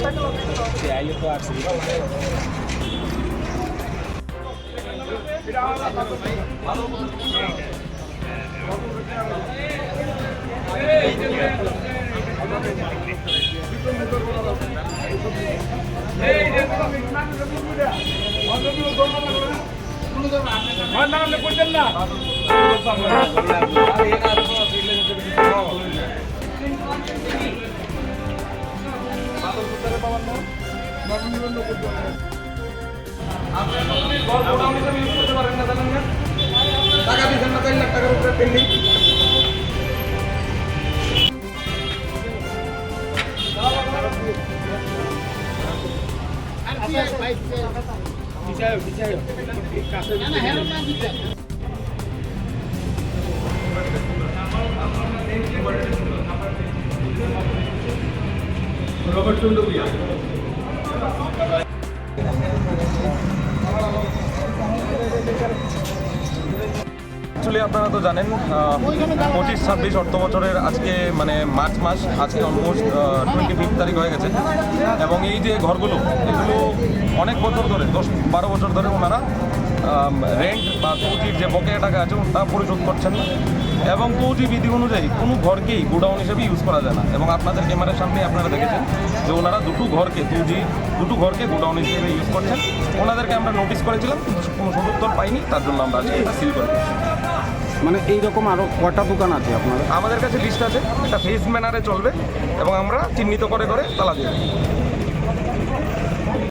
আইলে তো আসছি টাকা দিচ্ছেন না 3 লাখ টাকার উপরে pending Robert Tundu Bhuiyan actually আপনারা তো জানেন 25-26 অর্থ বছরের আজকে মানে মার্চ মাস আজকে অলমোস্ট 25 তারিখ হয়ে গেছে এবং এই যে ঘরগুলো এগুলো অনেক বছর ধরে 10-12 বছর ধরে ওনারা রেন্ট বা কৌজির যে বকেয়া টাকা আছে তা পরিশোধ করছেন না এবং কৌজি বিধি অনুযায়ী কোনো ঘরকেই গোডাউন হিসেবে ইউজ করা যায় না এবং আপনাদের ক্যামেরার সামনে আপনারা দেখেছেন যে ওনারা দুটো ঘরকে গোডাউন হিসেবে ইউজ করছেন। ওনাদেরকে আমরা নোটিশ করেছিলাম কিন্তু কোনো সদুত্তর পাইনি, তার জন্য আমরা আজকে এটা সিল করে দিচ্ছি। মানে এইরকম আরও কটা দোকান আছে আপনাদের? আমাদের কাছে লিস্ট আছে, এটা ফেজ ম্যানারে চলবে এবং আমরা চিহ্নিত করে করে তালা দিয়ে দেব।